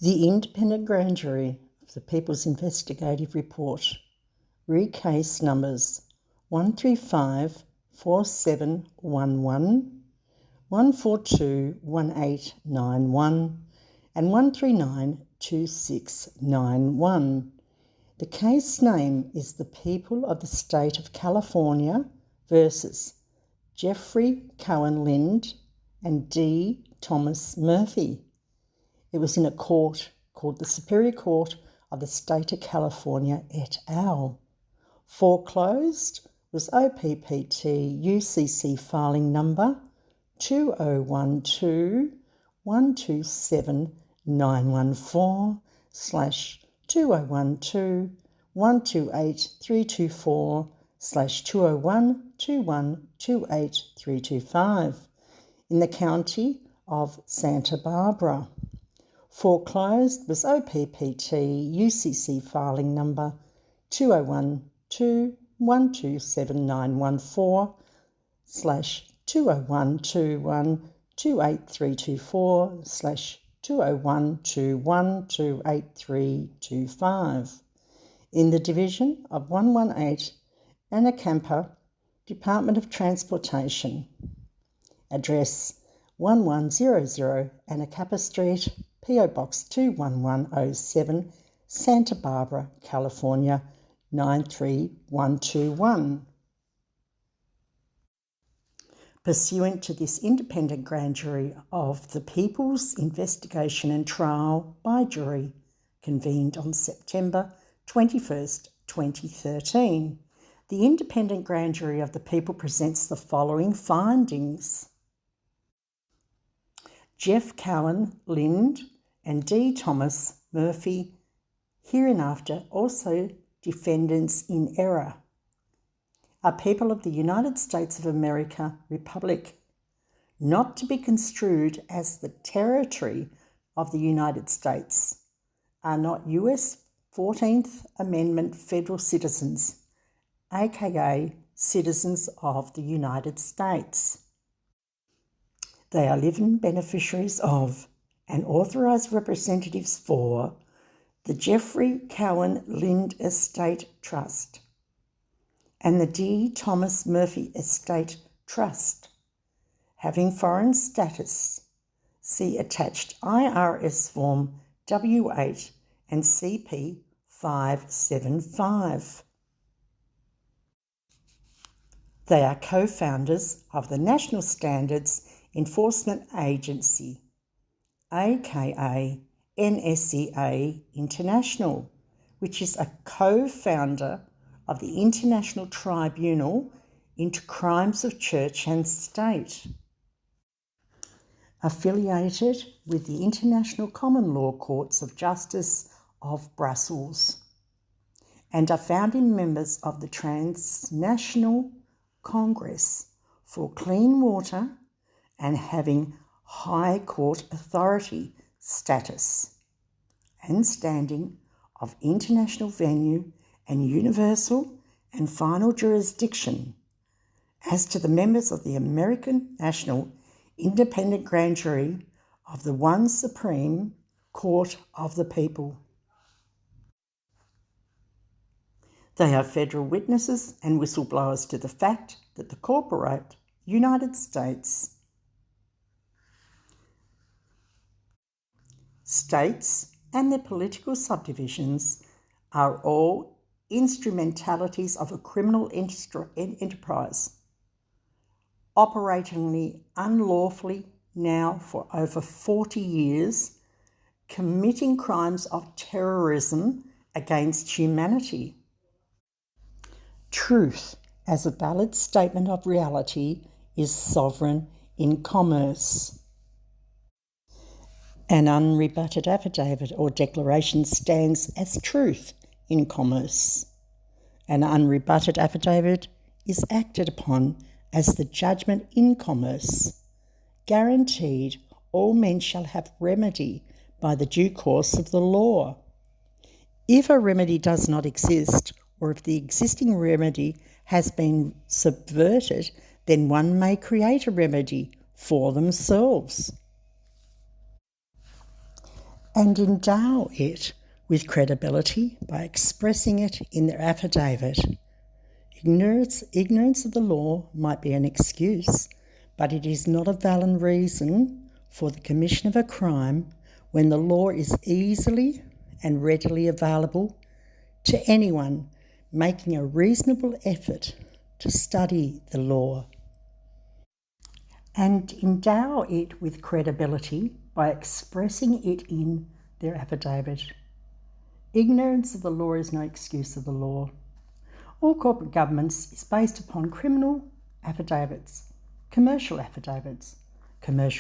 The Independent Grand Jury of the People's Investigative Report, re case numbers 135 4711, 142 1891 and 139 2691. The case name is the People of the State of California versus Jeffrey Cohen Lind and D. Thomas Murphy. It was in a court called the Superior Court of the State of California et al. Foreclosed was OPPT UCC filing number 2012-127-914/2012-128-324/201-2128-325 in the county of Santa Barbara. Foreclosed was OPPT UCC filing number 2012-127-914/20121-28325 in the division of 118 Anacampa, Department of Transportation. Address 1100 Anacapa Street, P.O. Box 21107, Santa Barbara, California 93121. Pursuant to this independent grand jury of the People's Investigation and Trial by Jury, convened on September 21st, 2013, the independent grand jury of the People presents the following findings. Jeff Cohen Lind and D. Thomas Murphy, hereinafter also defendants in error, are people of the United States of America Republic, not to be construed as the territory of the United States, are not US 14th Amendment federal citizens, aka citizens of the United States. They are living beneficiaries of and authorised representatives for the Jeffrey Cohen Lind Estate Trust and the D. Thomas Murphy Estate Trust, having foreign status. See attached IRS Form W8 and CP 575. They are co-founders of the National Standards Enforcement Agency, aka NSEA International, which is a co-founder of the International Tribunal into Crimes of Church and State, affiliated with the International Common Law Courts of Justice of Brussels, and are founding members of the Transnational Congress for Clean Water and having High Court Authority status and standing of international venue and universal and final jurisdiction as to the members of the American National Independent Grand Jury of the One Supreme Court of the People. They are federal witnesses and whistleblowers to the fact that the corporate United States and their political subdivisions are all instrumentalities of a criminal enterprise, operating unlawfully now for over 40 years, committing crimes of terrorism against humanity. Truth, as a valid statement of reality, is sovereign in commerce. An unrebutted affidavit or declaration stands as truth in commerce. An unrebutted affidavit is acted upon as the judgment in commerce, guaranteed all men shall have remedy by the due course of the law. If a remedy does not exist, or if the existing remedy has been subverted, then one may create a remedy for themselves. and endow it with credibility by expressing it in their affidavit. Ignorance of the law might be an excuse, but it is not a valid reason for the commission of a crime when the law is easily and readily available to anyone making a reasonable effort to study the law. And endow it with credibility by expressing it in their affidavit. Ignorance of the law is no excuse of the law. All corporate governance is based upon criminal affidavits, commercial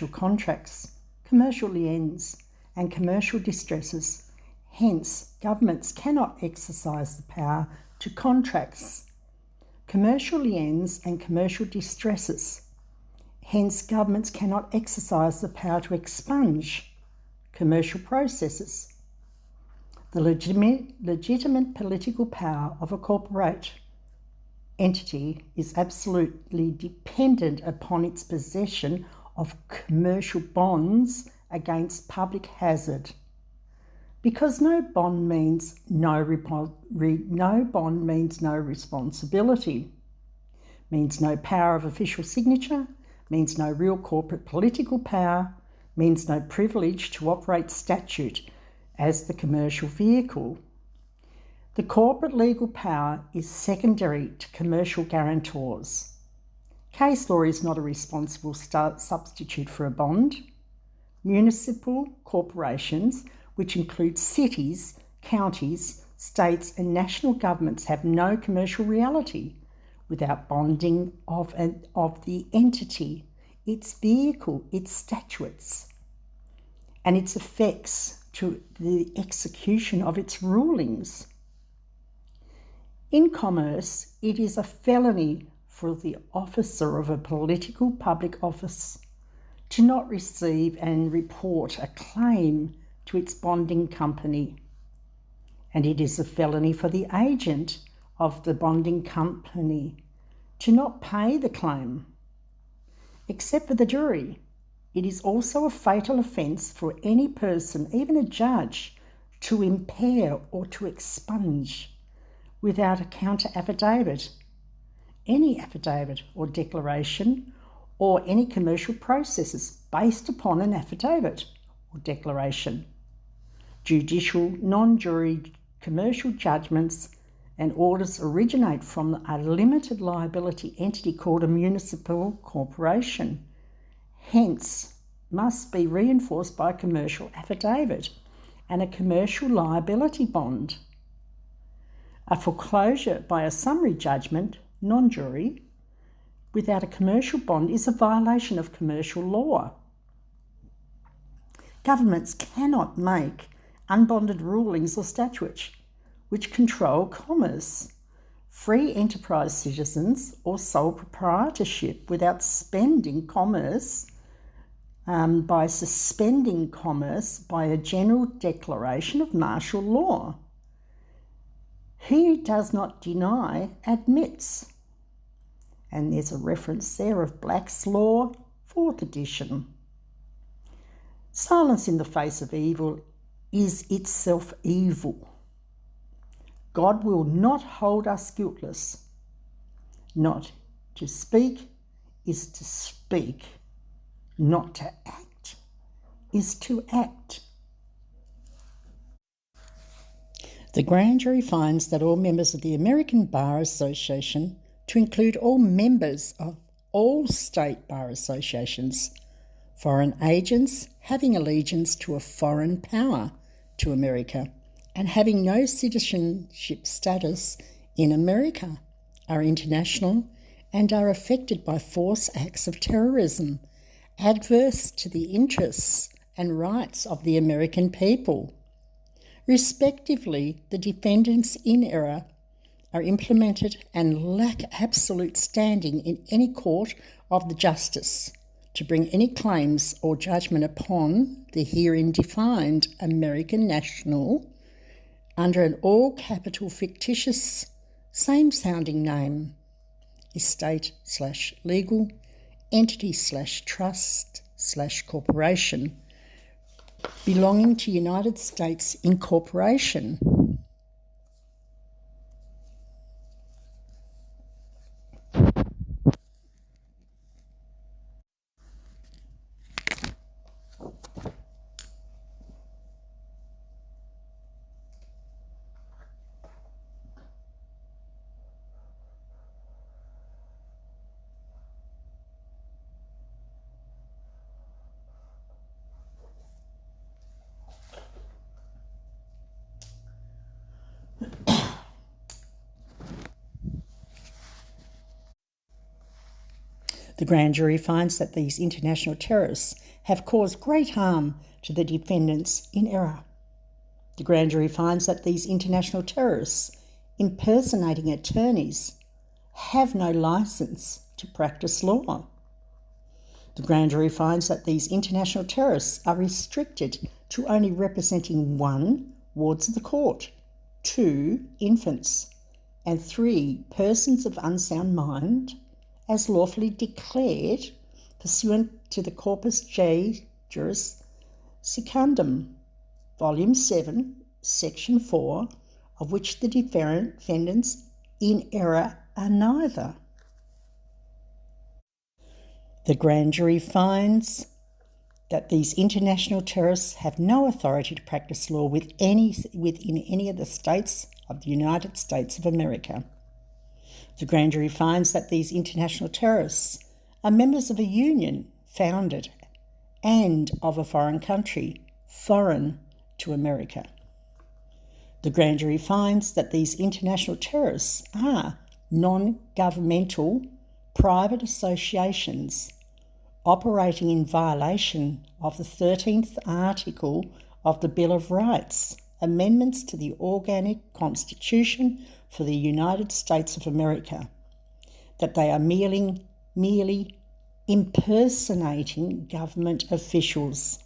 contracts, commercial liens, and commercial distresses. Hence, governments cannot exercise the power to contracts, commercial liens, and commercial distresses. Hence, governments cannot exercise the power to expunge commercial processes. The legitimate political power of a corporate entity is absolutely dependent upon its possession of commercial bonds against public hazard. Because no bond means no responsibility, means no power of official signature, means no real corporate political power, means no privilege to operate statute as the commercial vehicle. The corporate legal power is secondary to commercial guarantors. Case law is not a responsible substitute for a bond. Municipal corporations, which include cities, counties, states and national governments, have no commercial reality without bonding of the entity, its vehicle, its statutes, and its effects to the execution of its rulings. In commerce, it is a felony for the officer of a political public office to not receive and report a claim to its bonding company, and it is a felony for the agent of the bonding company to not pay the claim. Except for the jury, it is also a fatal offence for any person, even a judge, to impair or to expunge without a counter affidavit, any affidavit or declaration, or any commercial processes based upon an affidavit or declaration. Judicial, non-jury commercial judgments and orders originate from a limited liability entity called a municipal corporation. Hence, must be reinforced by a commercial affidavit and a commercial liability bond. A foreclosure by a summary judgment, non-jury, without a commercial bond is a violation of commercial law. Governments cannot make unbonded rulings or statutes which control commerce, free enterprise citizens, or sole proprietorship without suspending commerce by suspending commerce by a general declaration of martial law. He who does not deny admits. And there's a reference there of Black's Law, 4th edition. Silence in the face of evil is itself evil. God will not hold us guiltless. Not to speak is to speak. Not to act is to act. The grand jury finds that all members of the American Bar Association, to include all members of all state bar associations, foreign agents having allegiance to a foreign power to America and having no citizenship status in America, are international and are affected by force acts of terrorism, adverse to the interests and rights of the American people. Respectively, the defendants in error are implemented and lack absolute standing in any court of the justice to bring any claims or judgment upon the herein defined American national under an all-capital fictitious same-sounding name, estate/legal, entity/trust/corporation, belonging to United States incorporation. The grand jury finds that these international terrorists have caused great harm to the defendants in error. The grand jury finds that these international terrorists, impersonating attorneys, have no licence to practice law. The grand jury finds that these international terrorists are restricted to only representing 1, wards of the court, 2, infants, and 3, persons of unsound mind, as lawfully declared pursuant to the Corpus Juris Secundum, Volume 7, Section 4, of which the defendants in error are neither. The grand jury finds that these international terrorists have no authority to practice law within any of the states of the United States of America. The grand jury finds that these international terrorists are members of a union founded and of a foreign country, foreign to America. The grand jury finds that these international terrorists are non-governmental private associations operating in violation of the 13th article of the Bill of Rights, amendments to the Organic Constitution for the United States of America, that they are merely impersonating government officials.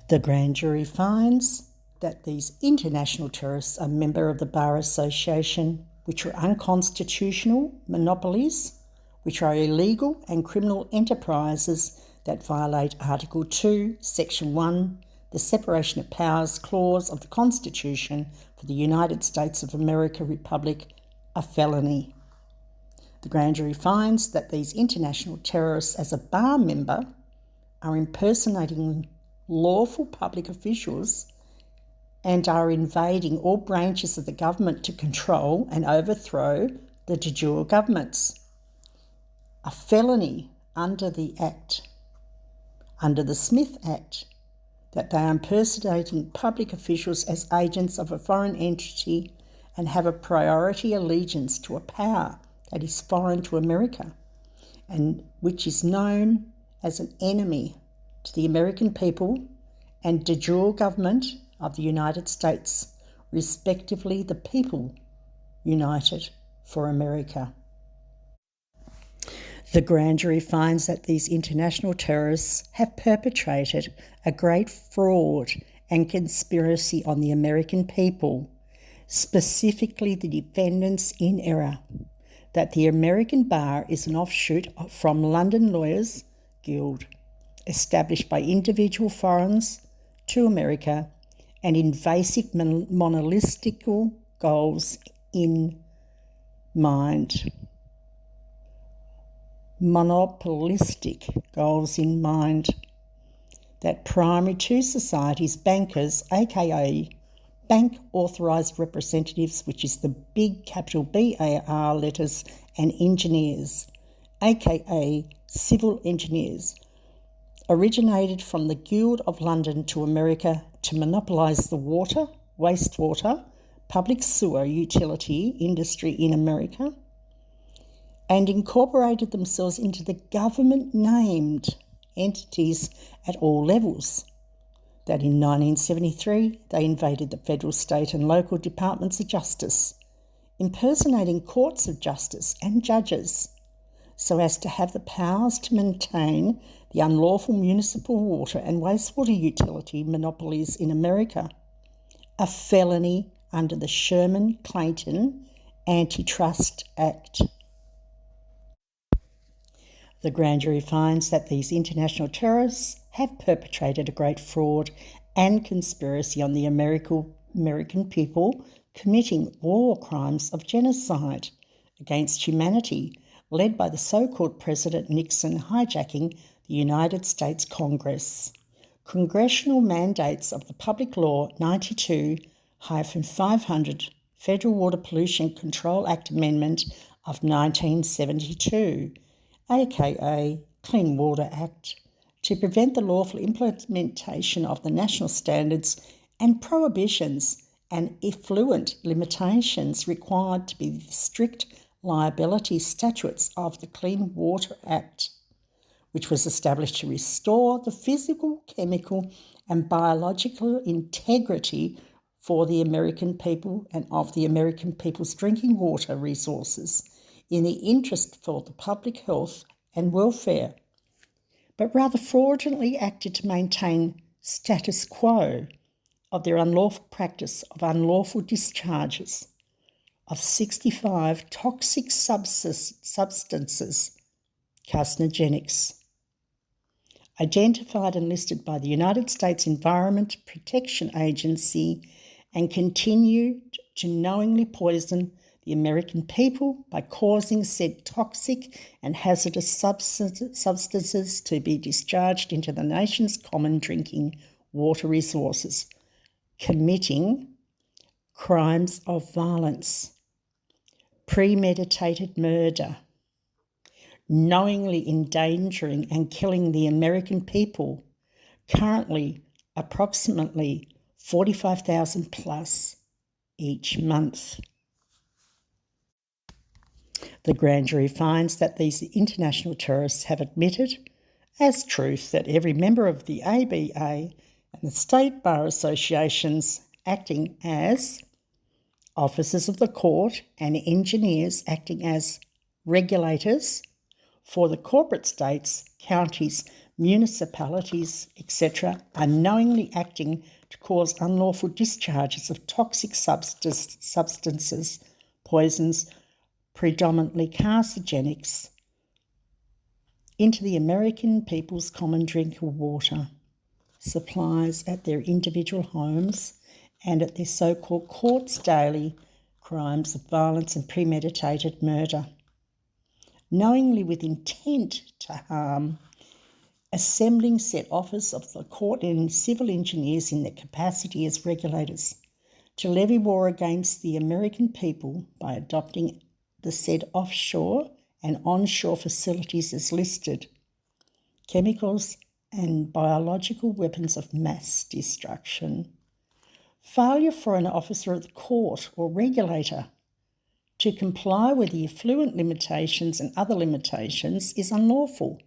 The grand jury finds that these international terrorists are members of the Bar Association, which are unconstitutional monopolies, which are illegal and criminal enterprises that violate Article 2, Section 1, the Separation of Powers Clause of the Constitution for the United States of America Republic, a felony. The grand jury finds that these international terrorists, as a bar member, are impersonating lawful public officials and are invading all branches of the government to control and overthrow the de jure governments. A felony under the Act, under the Smith Act, that they are impersonating public officials as agents of a foreign entity and have a priority allegiance to a power that is foreign to America and which is known as an enemy to the American people and de jure government of the United States, respectively the people united for America. The grand jury finds that these international terrorists have perpetrated a great fraud and conspiracy on the American people, specifically the defendants in error, that the American Bar is an offshoot from London Lawyers Guild, established by individual foreigners to America, and invasive monopolistic goals in mind. That primary to society's bankers, aka bank authorised representatives, which is the big capital BAR letters, and engineers, aka civil engineers, originated from the Guild of London to America to monopolise the water, wastewater, public sewer utility industry in America, and incorporated themselves into the government-named entities at all levels. That in 1973 they invaded the federal, state and local departments of justice, impersonating courts of justice and judges, so as to have the powers to maintain the unlawful municipal water and wastewater utility monopolies in America, a felony under the Sherman-Clayton Antitrust Act. The grand jury finds that these international terrorists have perpetrated a great fraud and conspiracy on the American people, committing war crimes of genocide against humanity, led by the so-called President Nixon hijacking the United States Congress. Congressional mandates of the Public Law 92-500 Federal Water Pollution Control Act Amendment of 1972, aka Clean Water Act, to prevent the lawful implementation of the national standards and prohibitions and effluent limitations required to be the strict liability statutes of the Clean Water Act, which was established to restore the physical, chemical and biological integrity for the American people and of the American people's drinking water resources in the interest for the public health and welfare, but rather fraudulently acted to maintain status quo of their unlawful practice of unlawful discharges of 65 toxic substances, carcinogenics, identified and listed by the United States Environment Protection Agency, and continued to knowingly poison the American people by causing said toxic and hazardous substances to be discharged into the nation's common drinking water resources, committing crimes of violence, premeditated murder, knowingly endangering and killing the American people, currently approximately 45,000 plus each month. The grand jury finds that these international terrorists have admitted as truth that every member of the ABA and the state bar associations acting as officers of the court and engineers acting as regulators for the corporate states, counties, municipalities, etc., are knowingly acting to cause unlawful discharges of toxic substances, poisons, predominantly carcinogenics, into the American people's common drinking water supplies at their individual homes and at their so-called courts daily crimes of violence and premeditated murder, knowingly with intent to harm, assembling set office of the court and civil engineers in their capacity as regulators to levy war against the American people by adopting the said offshore and onshore facilities as listed, chemicals and biological weapons of mass destruction. Failure for an officer of the court or regulator to comply with the effluent limitations and other limitations is unlawful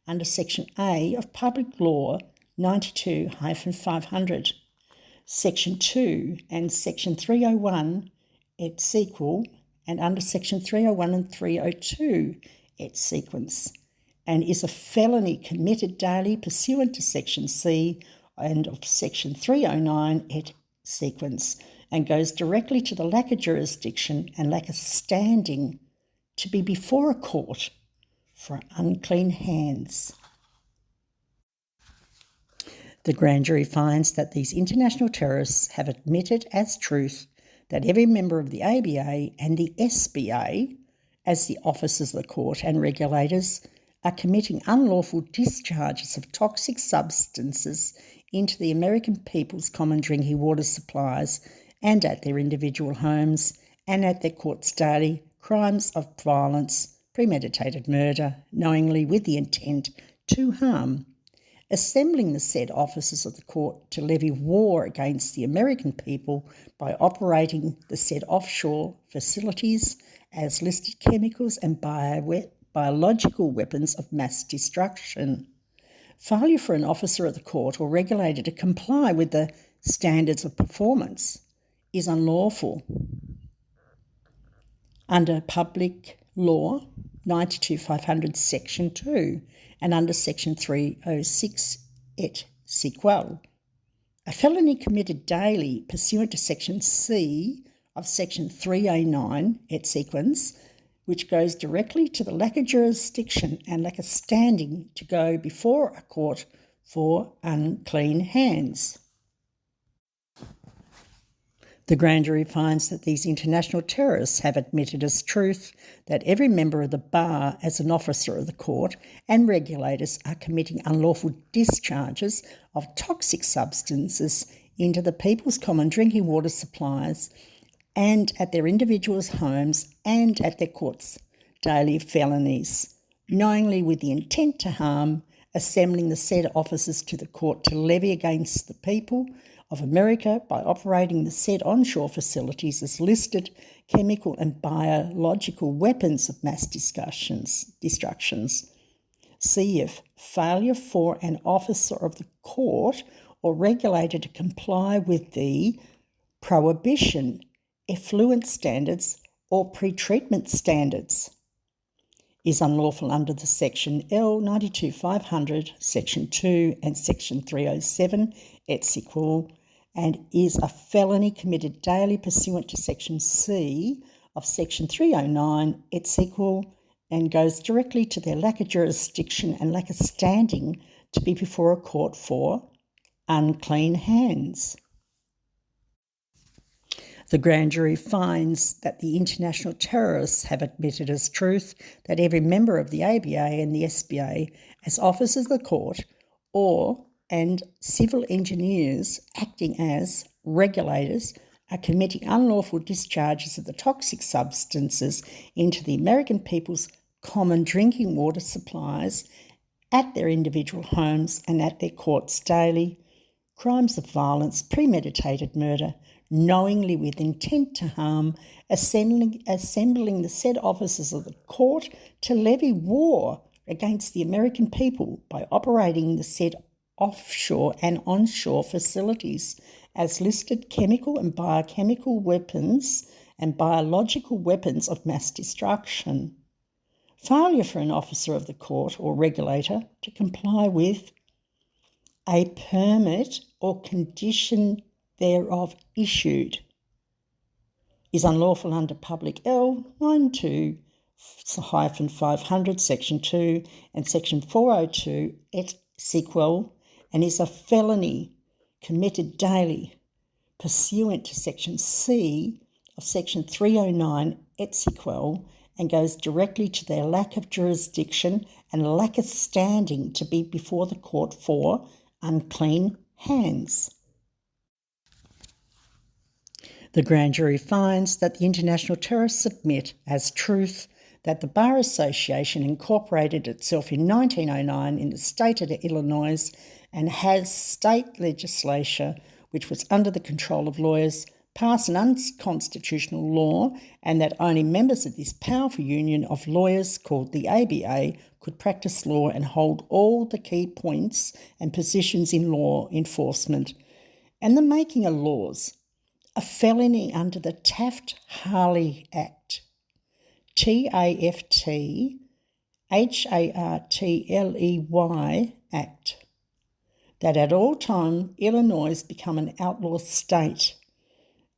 under Section A of Public Law 92-500, Section 2 and Section 301 et sequel, and under Section 301 and 302 et sequence, and is a felony committed daily pursuant to Section C and of Section 309 et sequence, and goes directly to the lack of jurisdiction and lack of standing to be before a court for unclean hands. The grand jury finds that these international terrorists have admitted as truth that every member of the ABA and the SBA, as the officers of the court and regulators, are committing unlawful discharges of toxic substances into the American people's common drinking water supplies and at their individual homes and at their courts daily crimes of violence, premeditated murder, knowingly with the intent to harm, assembling the said officers of the court to levy war against the American people by operating the said offshore facilities as listed chemicals and biological weapons of mass destruction. Failure for an officer of the court or regulator to comply with the standards of performance is unlawful under Public Law 92-500 Section 2 and under Section 306 et sequel. A felony committed daily pursuant to Section C of Section 309 et sequence which goes directly to the lack of jurisdiction and lack of standing to go before a court for unclean hands. The grand jury finds that these international terrorists have admitted as truth that every member of the bar as an officer of the court and regulators are committing unlawful discharges of toxic substances into the people's common drinking water supplies and at their individuals' homes and at their courts daily felonies, knowingly with the intent to harm, assembling the said officers to the court to levy against the people of America by operating the said onshore facilities as listed chemical and biological weapons of mass destructions. C. If failure for an officer of the court or regulator to comply with the prohibition, effluent standards or pretreatment standards is unlawful under the Section L 92-500, Section 2 and Section 307, et sequel, and is a felony committed daily pursuant to Section C of Section 309, et sequel, and goes directly to their lack of jurisdiction and lack of standing to be before a court for unclean hands. The grand jury finds that the international terrorists have admitted as truth that every member of the ABA and the SBA as officers of the court and civil engineers acting as regulators are committing unlawful discharges of the toxic substances into the American people's common drinking water supplies at their individual homes and at their courts daily, crimes of violence, premeditated murder, knowingly with intent to harm, assembling the said officers of the court to levy war against the American people by operating the said offshore and onshore facilities as listed chemical and biochemical weapons and biological weapons of mass destruction. Failure for an officer of the court or regulator to comply with a permit or condition thereof issued is unlawful under Public L 92-500, Section 2 and Section 402, et sequel, and is a felony committed daily pursuant to Section C of Section 309, et sequel, and goes directly to their lack of jurisdiction and lack of standing to be before the court for unclean hands. The grand jury finds that the international terrorists admit as truth that the Bar Association incorporated itself in 1909 in the state of Illinois and has state legislature which was under the control of lawyers pass an unconstitutional law, and that only members of this powerful union of lawyers called the ABA could practice law and hold all the key points and positions in law enforcement and the making of laws, a felony under the Taft-Hartley Act, Taft-Hartley Act, that at all time Illinois become an outlaw state,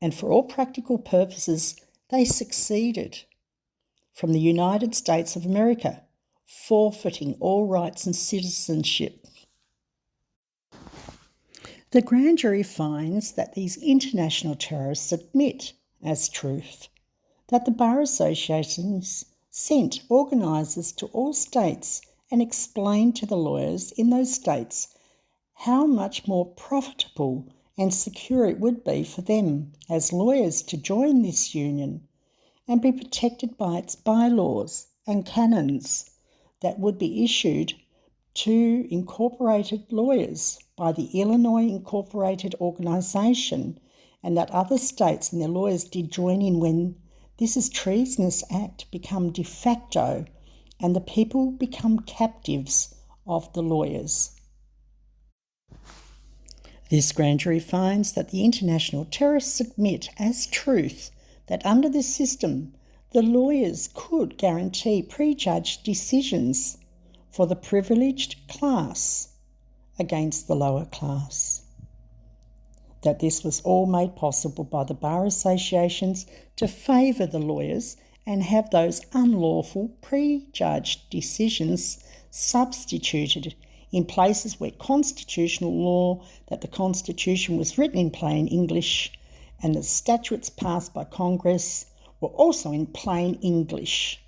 and for all practical purposes they succeeded from the United States of America, forfeiting all rights and citizenship. The grand jury finds that these international terrorists admit as truth that the Bar Associations sent organisers to all states and explained to the lawyers in those states how much more profitable and secure it would be for them as lawyers to join this union and be protected by its bylaws and canons that would be issued to incorporated lawyers by the Illinois Incorporated Organisation, and that other states and their lawyers did join in when this is Treasonous Act become de facto and the people become captives of the lawyers. This grand jury finds that the international terrorists admit as truth that under this system the lawyers could guarantee prejudged decisions for the privileged class against the lower class. That this was all made possible by the Bar Associations to favour the lawyers and have those unlawful prejudged decisions substituted in places where constitutional law, that the Constitution was written in plain English and the statutes passed by Congress were also in plain English,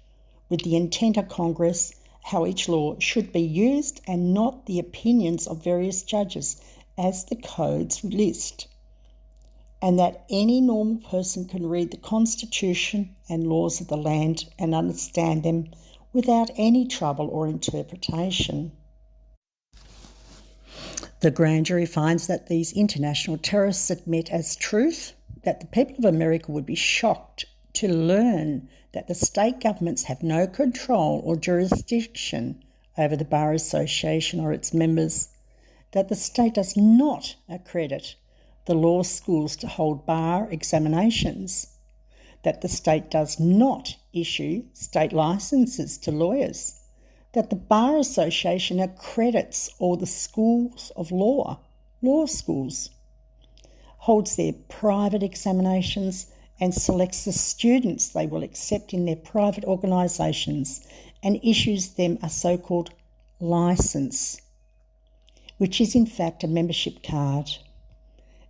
with the intent of Congress how each law should be used and not the opinions of various judges as the codes list, and that any normal person can read the Constitution and laws of the land and understand them without any trouble or interpretation. The grand jury finds that these international terrorists admit as truth that the people of America would be shocked to learn that the state governments have no control or jurisdiction over the Bar Association or its members, that the state does not accredit the law schools to hold bar examinations, that the state does not issue state licences to lawyers, that the Bar Association accredits all the schools of law schools, holds their private examinations and selects the students they will accept in their private organisations and issues them a so-called licence, which is in fact a membership card,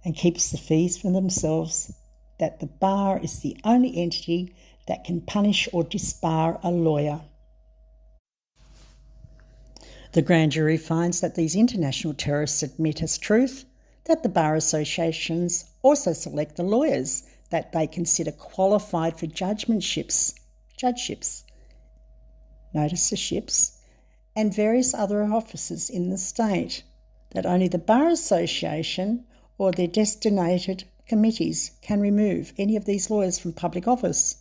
and keeps the fees for themselves, that the bar is the only entity that can punish or disbar a lawyer. The grand jury finds that these international terrorists admit as truth that the bar associations also select the lawyers that they consider qualified for judgeships, and various other offices in the state, that only the Bar Association or their designated committees can remove any of these lawyers from public office,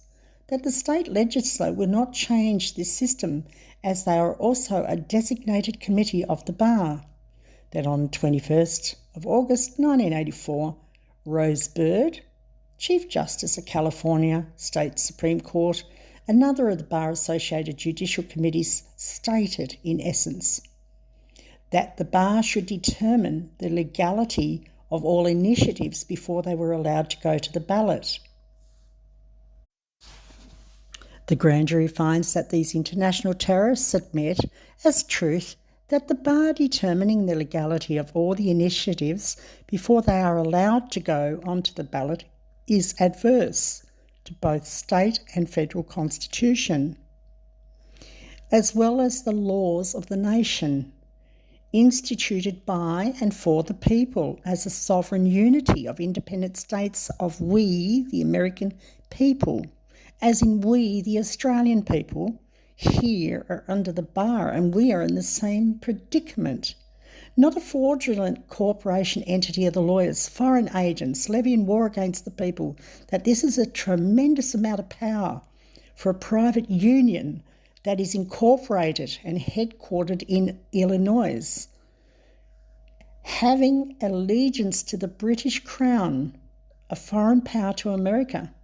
that the state legislature will not change this system as they are also a designated committee of the bar, that on 21st of August 1984, Rose Bird, Chief Justice of California State Supreme Court, another of the Bar Associated Judicial Committees, stated in essence that the bar should determine the legality of all initiatives before they were allowed to go to the ballot. The grand jury finds that these international terrorists admit as truth that the bar determining the legality of all the initiatives before they are allowed to go onto the ballot is adverse to both state and federal constitution, as well as the laws of the nation, instituted by and for the people as a sovereign unity of independent states of we, the American people, as in we, the Australian people, here are under the bar and we are in the same predicament. Not a fraudulent corporation entity of the lawyers, foreign agents, levying war against the people, that this is a tremendous amount of power for a private union that is incorporated and headquartered in Illinois, having allegiance to the British Crown, a foreign power to America,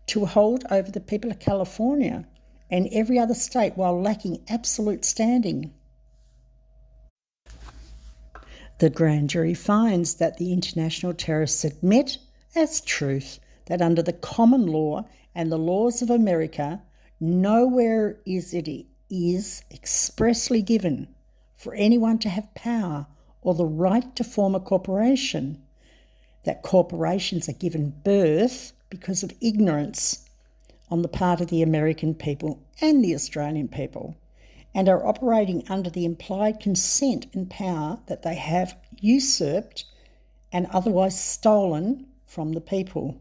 to hold over the people of California and every other state while lacking absolute standing. The grand jury finds that the international terrorists admit as truth that under the common law and the laws of America, nowhere is expressly given for anyone to have power or the right to form a corporation, that corporations are given birth because of ignorance on the part of the American people and the Australian people, and are operating under the implied consent and power that they have usurped and otherwise stolen from the people.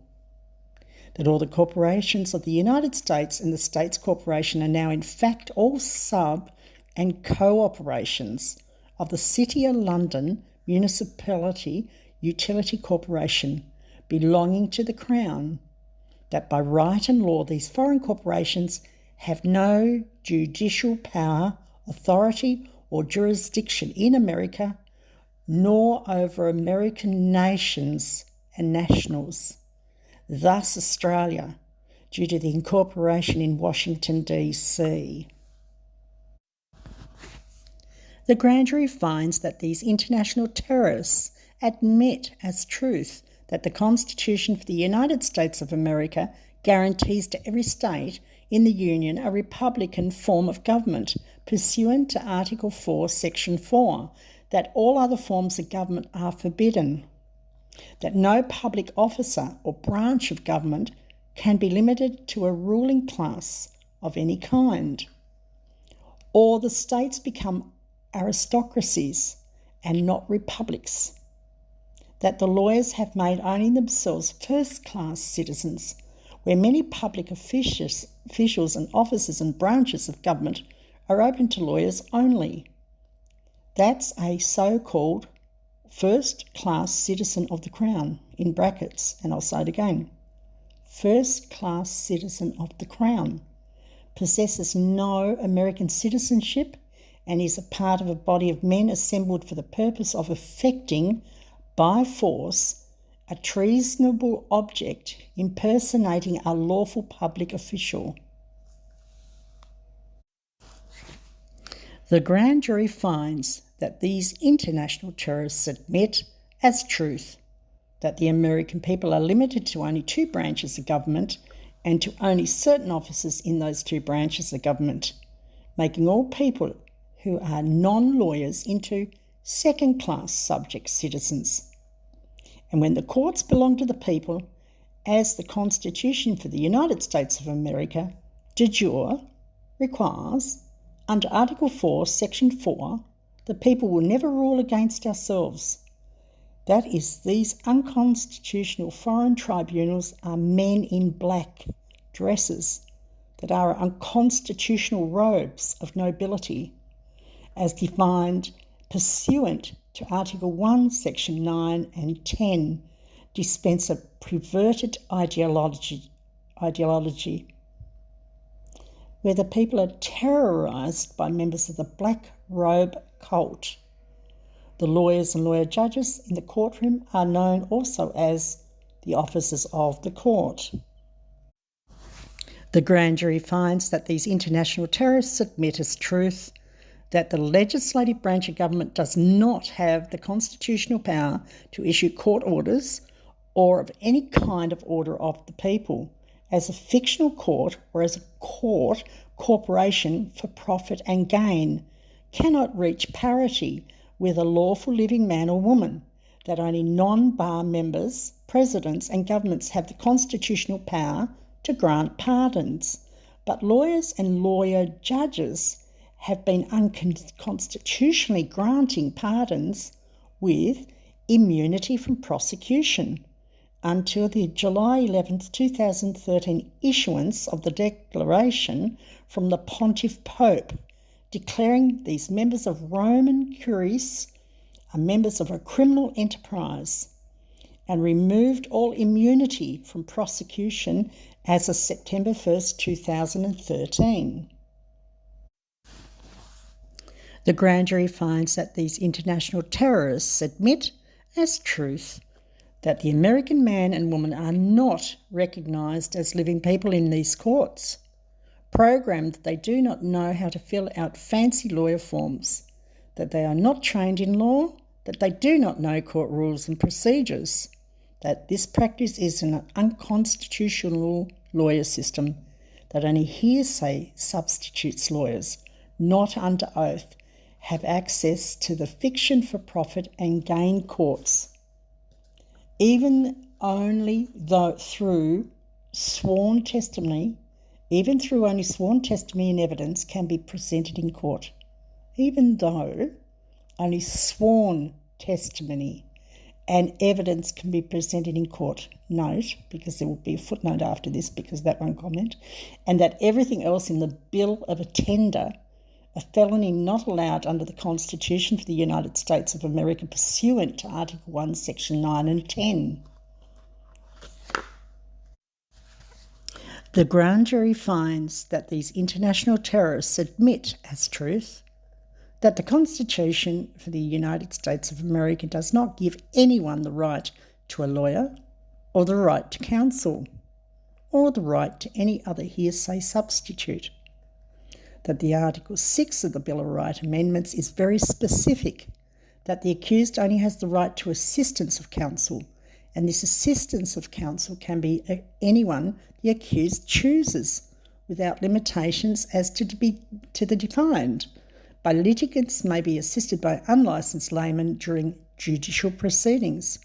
That all the corporations of the United States and the States Corporation are now in fact all sub and co-operations of the City of London Municipality Utility Corporation belonging to the Crown, that by right and law these foreign corporations have no judicial power, authority or jurisdiction in America, nor over American nations and nationals. Thus Australia, due to the incorporation in Washington, D.C. The grand jury finds that these international terrorists admit as truth that the Constitution for the United States of America guarantees to every state in the Union a republican form of government pursuant to Article 4, Section 4, that all other forms of government are forbidden, that no public officer or branch of government can be limited to a ruling class of any kind, or the states become aristocracies and not republics, that the lawyers have made only themselves first-class citizens, where many public officials and offices and branches of government are open to lawyers only. That's a so-called first-class citizen of the Crown, in brackets, and I'll say it again. First-class citizen of the Crown, possesses no American citizenship and is a part of a body of men assembled for the purpose of effecting, by force, a treasonable object impersonating a lawful public official. The grand jury finds that these international terrorists admit as truth that the American people are limited to only two branches of government and to only certain officers in those two branches of government, making all people who are non-lawyers into second-class subject citizens. And when the courts belong to the people, as the Constitution for the United States of America, de jure, requires, under Article 4, Section 4, the people will never rule against ourselves. That is, these unconstitutional foreign tribunals are men in black dresses that are unconstitutional robes of nobility, as defined pursuant to Article 1, Section 9 and 10, dispense a perverted ideology, where the people are terrorised by members of the black robe cult. The lawyers and lawyer judges in the courtroom are known also as the officers of the court. The grand jury finds that these international terrorists admit as truth that the legislative branch of government does not have the constitutional power to issue court orders or of any kind of order of the people, as a fictional court or as a corporation for profit and gain, cannot reach parity with a lawful living man or woman, that only non-bar members, presidents and governments have the constitutional power to grant pardons, but lawyers and lawyer judges have been unconstitutionally granting pardons with immunity from prosecution until the July 11th, 2013 issuance of the declaration from the Pontiff Pope, declaring these members of Roman Curies are members of a criminal enterprise, and removed all immunity from prosecution as of September 1st, 2013. The grand jury finds that these international terrorists admit as truth that the American man and woman are not recognised as living people in these courts, programmed that they do not know how to fill out fancy lawyer forms, that they are not trained in law, that they do not know court rules and procedures, that this practice is an unconstitutional lawyer system, that only hearsay substitutes lawyers, not under oath, have access to the fiction for profit and gain courts, even only through sworn testimony, even through only sworn testimony and evidence can be presented in court, even though only sworn testimony and evidence can be presented in court. Note, because there will be a footnote after this because that won't comment, and that everything else in the bill of attainder, a felony not allowed under the Constitution for the United States of America pursuant to Article 1, Section 9 and 10. The grand jury finds that these international terrorists admit as truth that the Constitution for the United States of America does not give anyone the right to a lawyer or the right to counsel or the right to any other hearsay substitute, that the Article 6 of the Bill of Rights amendments is very specific, that the accused only has the right to assistance of counsel, and this assistance of counsel can be anyone the accused chooses, without limitations as to the defined. But litigants may be assisted by unlicensed laymen during judicial proceedings.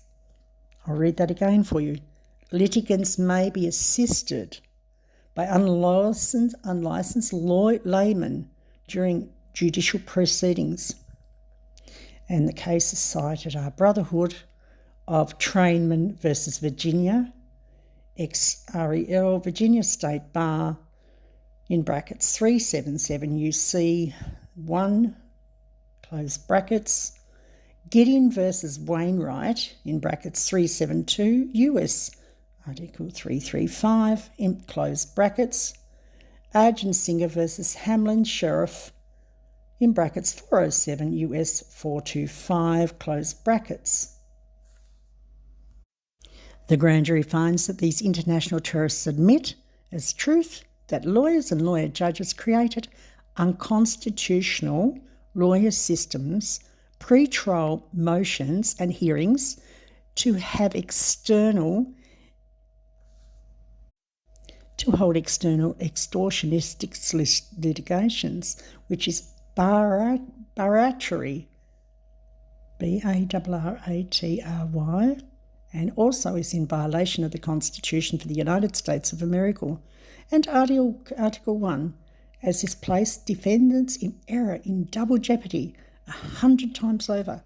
I'll read that again for you. Litigants may be assisted by unlicensed laymen during judicial proceedings. And the cases cited are Brotherhood of Trainmen versus Virginia, XREL, Virginia State Bar, in brackets 377 UC 1, close brackets, Gideon versus Wainwright, in brackets 372 US Article 335, in close brackets, Argensinger versus Hamlin Sheriff, in brackets 407 US 425, close brackets. The grand jury finds that these international terrorists admit as truth that lawyers and lawyer judges created unconstitutional lawyer systems, pre-trial motions and hearings to hold external extortionist litigations, which is barratry, B-A-R-R-A-T-R-Y, and also is in violation of the Constitution for the United States of America and Article 1, as this placed defendants in error in double jeopardy 100 times over,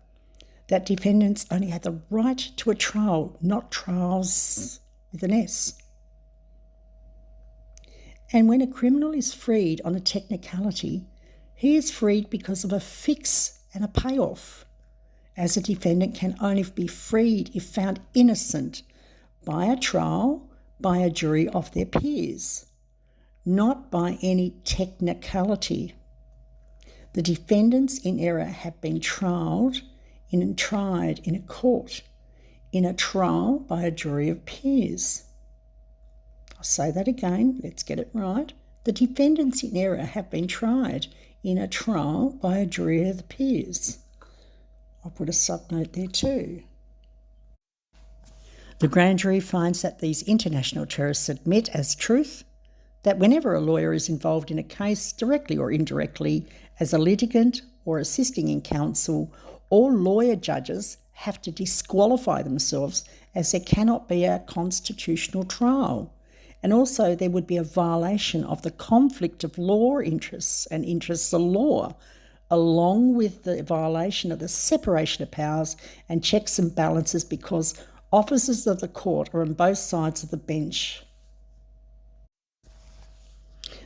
that defendants only had the right to a trial, not trials with an S. And when a criminal is freed on a technicality, he is freed because of a fix and a payoff, as a defendant can only be freed if found innocent by a trial by a jury of their peers, not by any technicality. The defendants in error have been tried in a court, in a trial by a jury of peers. I'll say that again, let's get it right. The defendants in error have been tried in a trial by a jury of the peers. I'll put a subnote there too. The grand jury finds that these international terrorists admit as truth that whenever a lawyer is involved in a case, directly or indirectly, as a litigant or assisting in counsel, all lawyer judges have to disqualify themselves, as there cannot be a constitutional trial. And also there would be a violation of the conflict of law interests and interests of law, along with the violation of the separation of powers and checks and balances, because officers of the court are on both sides of the bench.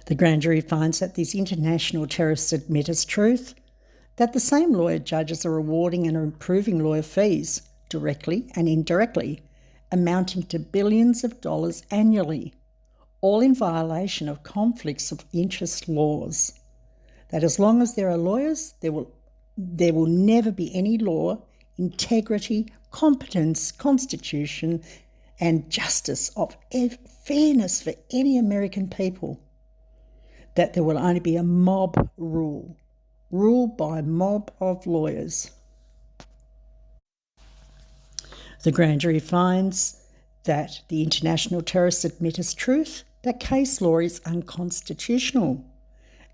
The grand jury finds that these international terrorists admit as truth that the same lawyer judges are awarding and are improving lawyer fees, directly and indirectly, amounting to billions of dollars annually, all in violation of conflicts of interest laws. That as long as there are lawyers, there will never be any law, integrity, competence, constitution, and justice of fairness for any American people. That there will only be a mob rule by a mob of lawyers. The grand jury finds that the international terrorists admit as truth that case law is unconstitutional,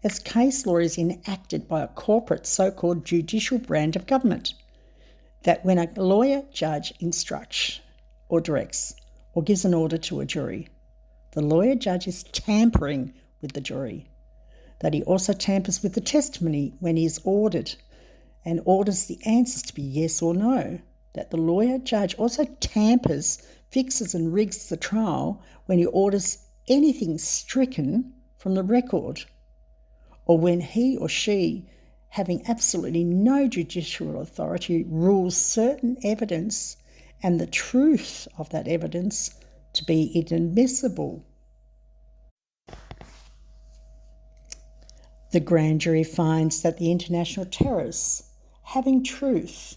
as case law is enacted by a corporate so-called judicial brand of government, that when a lawyer judge instructs or directs or gives an order to a jury, the lawyer judge is tampering with the jury, that he also tampers with the testimony when he is ordered and orders the answers to be yes or no, that the lawyer judge also tampers, fixes and rigs the trial when he orders anything stricken from the record, or when he or she, having absolutely no judicial authority, rules certain evidence and the truth of that evidence to be inadmissible. The grand jury finds that the international terrorists having truth,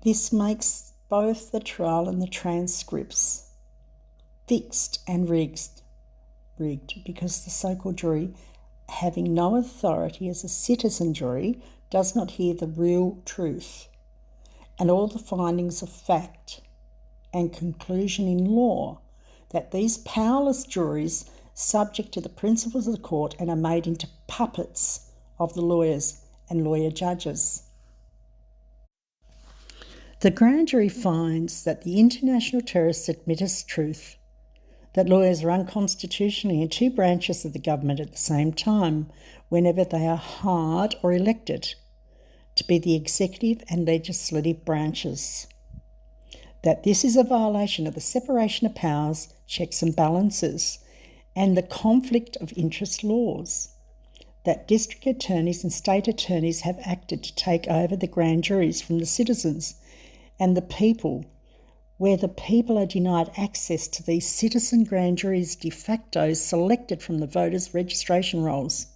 this makes both the trial and the transcripts fixed and rigged, because the so-called jury, having no authority as a citizen jury, does not hear the real truth and all the findings of fact and conclusion in law, that these powerless juries subject to the principles of the court and are made into puppets of the lawyers and lawyer judges. The grand jury finds that the international terrorists admit as truth that lawyers are unconstitutionally in two branches of the government at the same time whenever they are hired or elected to be the executive and legislative branches. That this is a violation of the separation of powers, checks and balances, and the conflict of interest laws. That district attorneys and state attorneys have acted to take over the grand juries from the citizens and the people, where the people are denied access to these citizen grand juries de facto selected from the voters' registration rolls.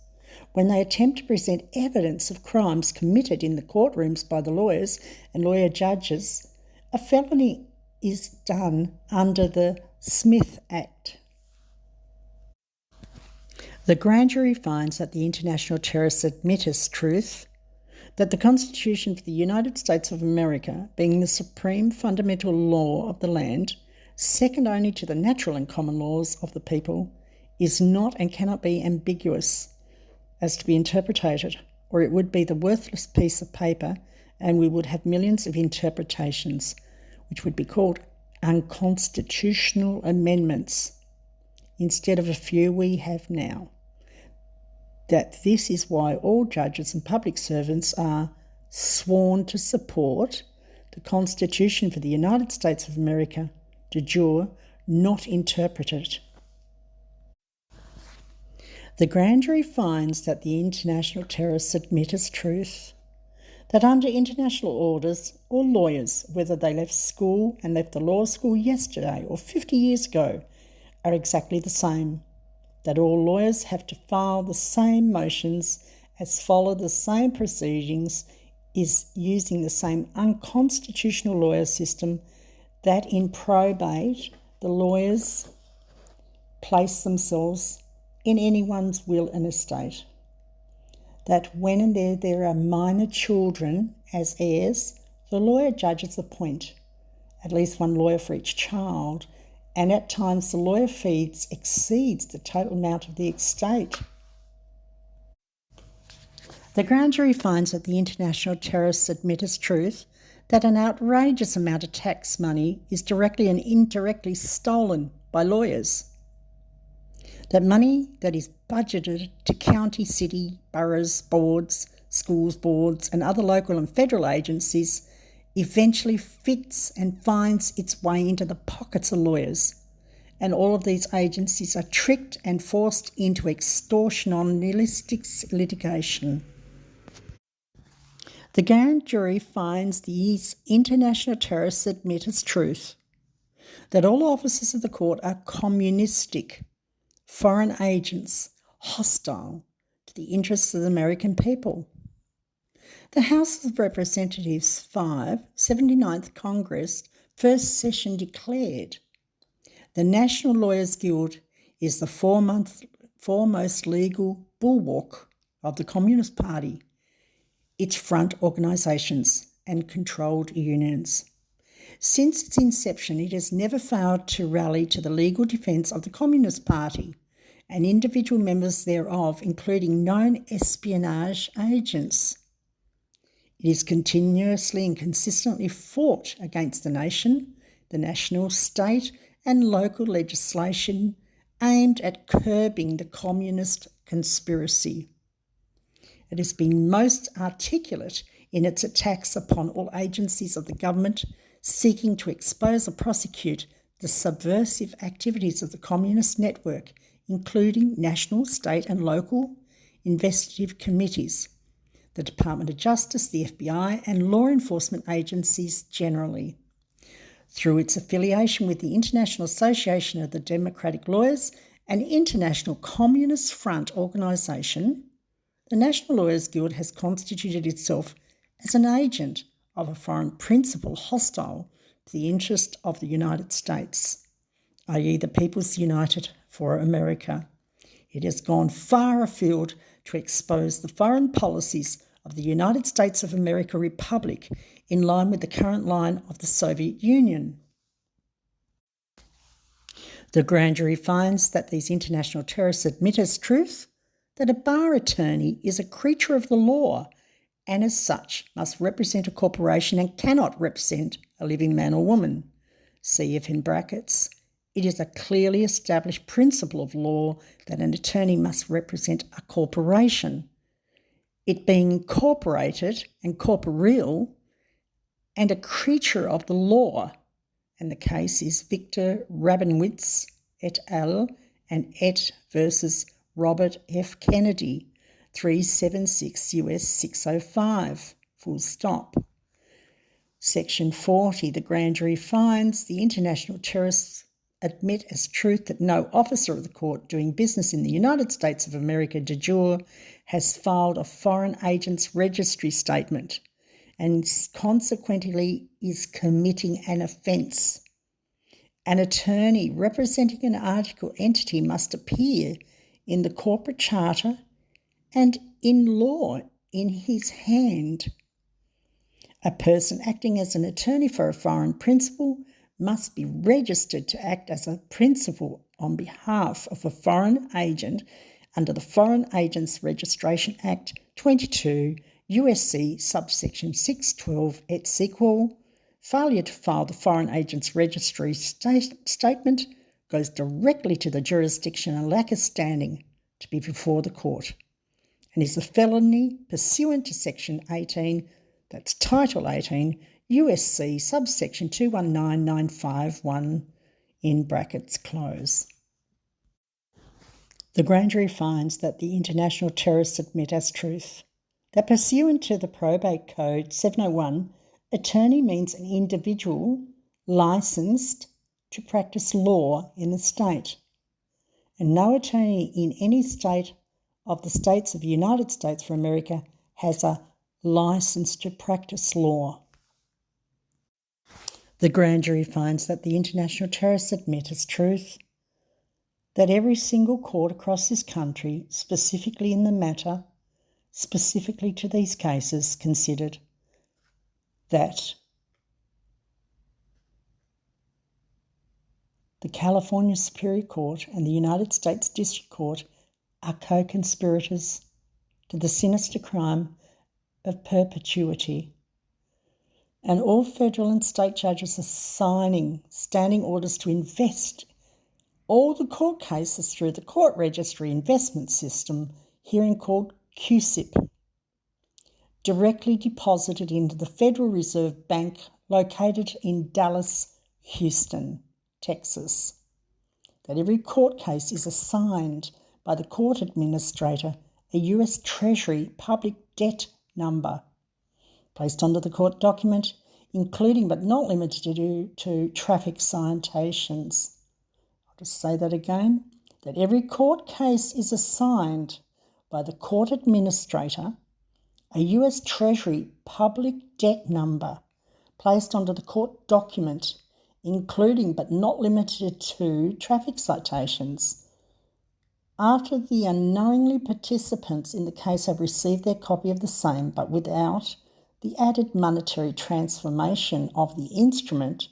When they attempt to present evidence of crimes committed in the courtrooms by the lawyers and lawyer judges, a felony is done under the Smith Act. The grand jury finds that the international terrorists admit as truth that the Constitution for the United States of America, being the supreme fundamental law of the land, second only to the natural and common laws of the people, is not and cannot be ambiguous as to be interpreted, or it would be the worthless piece of paper and we would have millions of interpretations, which would be called unconstitutional amendments, instead of a few we have now. That this is why all judges and public servants are sworn to support the Constitution for the United States of America, de jure, not interpret it. The grand jury finds that the international terrorists admit as truth that under international orders, all lawyers, whether they left school and left the law school yesterday or 50 years ago, are exactly the same. That all lawyers have to file the same motions, as follow the same proceedings, is using the same unconstitutional lawyer system, that in probate the lawyers place themselves in anyone's will and estate. That when and there are minor children as heirs, the lawyer judges appoint at least one lawyer for each child, and at times the lawyer fees exceeds the total amount of the estate. The grand jury finds that the international terrorists admit as truth that an outrageous amount of tax money is directly and indirectly stolen by lawyers. That money that is budgeted to county, city, boroughs, boards, schools boards and other local and federal agencies eventually fits and finds its way into the pockets of lawyers, and all of these agencies are tricked and forced into extortion on nihilistic litigation. The grand jury finds these international terrorists admit as truth that all officers of the court are communistic, foreign agents, hostile to the interests of the American people. The House of Representatives 79th Congress first session declared the National Lawyers Guild is the foremost legal bulwark of the Communist Party, its front organisations and controlled unions. Since its inception, it has never failed to rally to the legal defence of the Communist Party and individual members thereof, including known espionage agents. It is continuously and consistently fought against the nation, the national, state and local legislation aimed at curbing the communist conspiracy. It has been most articulate in its attacks upon all agencies of the government seeking to expose or prosecute the subversive activities of the communist network, including national, state and local investigative committees, the Department of Justice, the FBI and law enforcement agencies generally. Through its affiliation with the International Association of the Democratic Lawyers, an international communist front organisation, the National Lawyers Guild has constituted itself as an agent of a foreign principal hostile to the interest of the United States, i.e. the People's United for America. It has gone far afield to expose the foreign policies of the United States of America Republic in line with the current line of the Soviet Union. The grand jury finds that these international terrorists admit as truth that a bar attorney is a creature of the law and as such must represent a corporation and cannot represent a living man or woman. See if in brackets. It is a clearly established principle of law that an attorney must represent a corporation. It being incorporated and corporeal and a creature of the law. And the case is Victor Rabinowitz et al. And et versus Robert F. Kennedy, 376 US 605, full stop. Section 40, the grand jury finds the international terrorists admit as truth that no officer of the court doing business in the United States of America de jure has filed a foreign agent's registry statement and consequently is committing an offence. An attorney representing an article entity must appear in the corporate charter and in law in his hand. A person acting as an attorney for a foreign principal must be registered to act as a principal on behalf of a foreign agent under the Foreign Agents Registration Act 22 USC subsection 612 et sequel. Failure to file the Foreign Agents Registry statement goes directly to the jurisdiction and lack of standing to be before the court and is a felony pursuant to section 18, that's Title 18, USC subsection 219951 in brackets close. The grand jury finds that the international terrorists admit as truth that pursuant to the Probate Code 701, attorney means an individual licensed to practice law in the state, and no attorney in any state of the states of the United States for America has a license to practice law. The grand jury finds that the international terrorists admit as truth that every single court across this country, specifically in the matter, specifically to these cases, considered that the California Superior Court and the United States District Court are co-conspirators to the sinister crime of perpetuity. And all federal and state judges are signing standing orders to invest all the court cases through the Court Registry Investment System, herein called QSIP, directly deposited into the Federal Reserve Bank located in Dallas, Houston, Texas. That every court case is assigned by the court administrator a US Treasury public debt number placed onto the court document, including but not limited to traffic citations. I'll just say that again, that every court case is assigned by the court administrator a US Treasury public debt number placed onto the court document, including but not limited to traffic citations. After the unknowingly participants in the case have received their copy of the same, but without the added monetary transformation of the instrument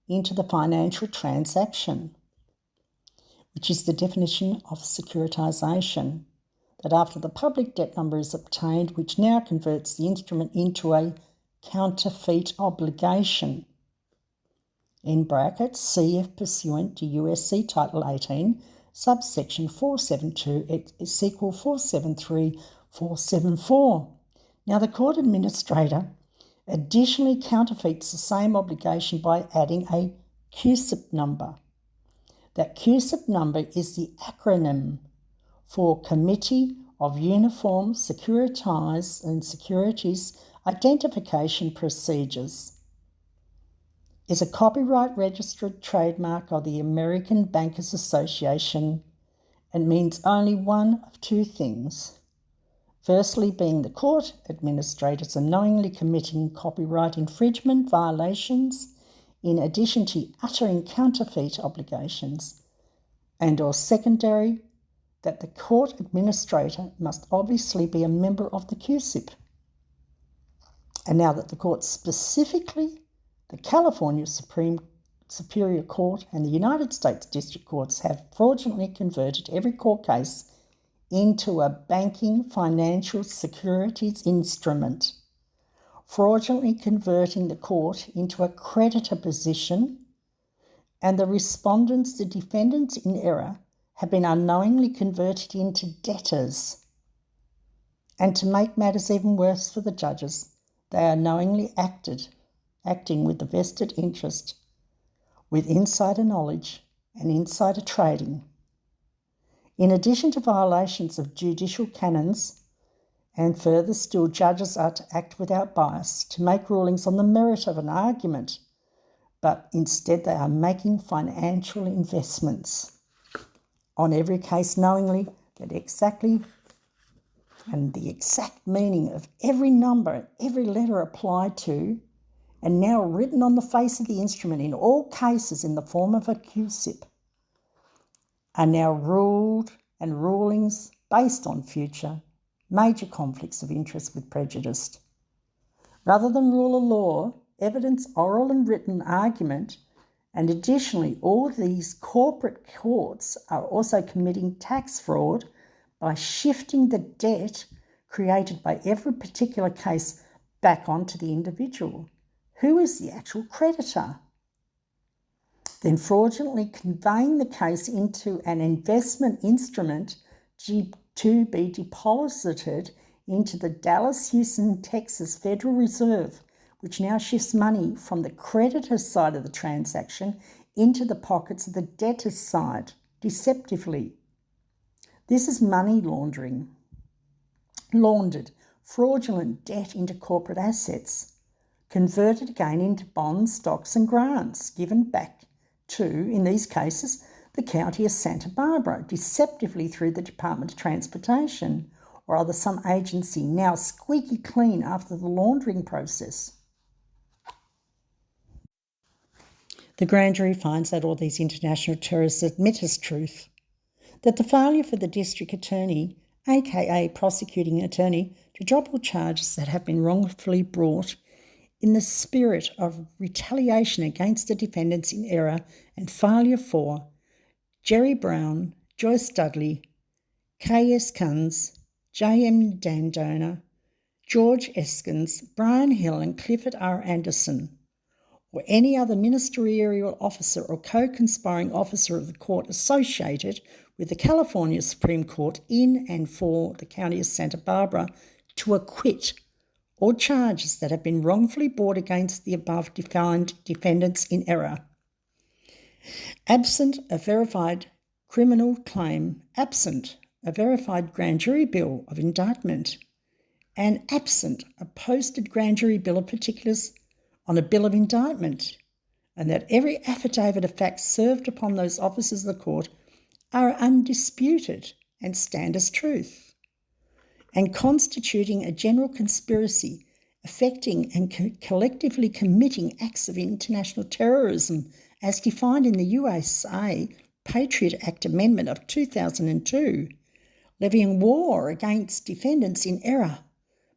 into the financial transaction, which is the definition of securitization, that after the public debt number is obtained, which now converts the instrument into a counterfeit obligation, in brackets, see if pursuant to USC Title 18, subsection 472 is equal 473 474. Now, the court administrator additionally counterfeits the same obligation by adding a QSIP number. That QSIP number is the acronym for Committee of Uniform Securitized and Securities Identification Procedures. Is a copyright registered trademark of the American Bankers Association and means only one of two things. Firstly, being the court administrators unknowingly committing copyright infringement violations in addition to uttering counterfeit obligations, and or secondary, that the court administrator must obviously be a member of the QSIP. And now that the court specifically, the California Supreme Superior Court and the United States District Courts have fraudulently converted every court case into a banking financial securities instrument, fraudulently converting the court into a creditor position, and the respondents, the defendants in error, have been unknowingly converted into debtors. And to make matters even worse for the judges, they are knowingly acting with the vested interest, with insider knowledge and insider trading. In addition to violations of judicial canons, and further still, judges are to act without bias, to make rulings on the merit of an argument, but instead they are making financial investments on every case, knowingly that exactly and the exact meaning of every number, every letter applied to, and now written on the face of the instrument in all cases in the form of a QSIP, are now ruled, and rulings based on future major conflicts of interest with prejudice. Rather than rule a law, evidence, oral and written argument, and additionally all these corporate courts are also committing tax fraud by shifting the debt created by every particular case back onto the individual, who is the actual creditor, then fraudulently conveying the case into an investment instrument to be deposited into the Dallas, Houston, Texas Federal Reserve, which now shifts money from the creditor's side of the transaction into the pockets of the debtor's side, deceptively. This is money laundering. Laundered, fraudulent debt into corporate assets, converted again into bonds, stocks and grants, given back to, in these cases, the County of Santa Barbara, deceptively through the Department of Transportation or other some agency, now squeaky clean after the laundering process. The grand jury finds that all these international terrorists admit as truth that the failure for the district attorney, aka prosecuting attorney, to drop all charges that have been wrongfully brought in the spirit of retaliation against the defendants in error, and failure for Jerry Brown, Joyce Dudley, K.S. Kunz, J.M. Dandona, George Eskins, Brian Hill and Clifford R. Anderson, or any other ministerial officer or co-conspiring officer of the court associated with the California Supreme Court in and for the County of Santa Barbara to acquit all charges that have been wrongfully brought against the above defined defendants in error. Absent a verified criminal claim, absent a verified grand jury bill of indictment, and absent a posted grand jury bill of particulars on a bill of indictment, and that every affidavit of fact served upon those officers of the court are undisputed and stand as truth, and constituting a general conspiracy affecting and collectively committing acts of international terrorism as defined in the USA Patriot Act Amendment of 2002, levying war against defendants in error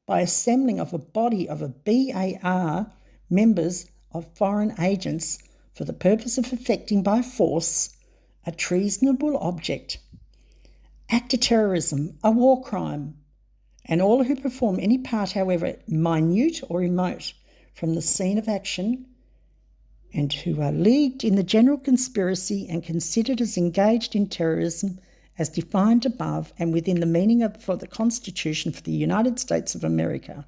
by assembling of a body of a BAR members of foreign agents for the purpose of effecting by force a treasonable object, act of terrorism, a war crime, and all who perform any part, however minute or remote, from the scene of action, and who are leagued in the general conspiracy and considered as engaged in terrorism as defined above and within the meaning of for the Constitution for the United States of America.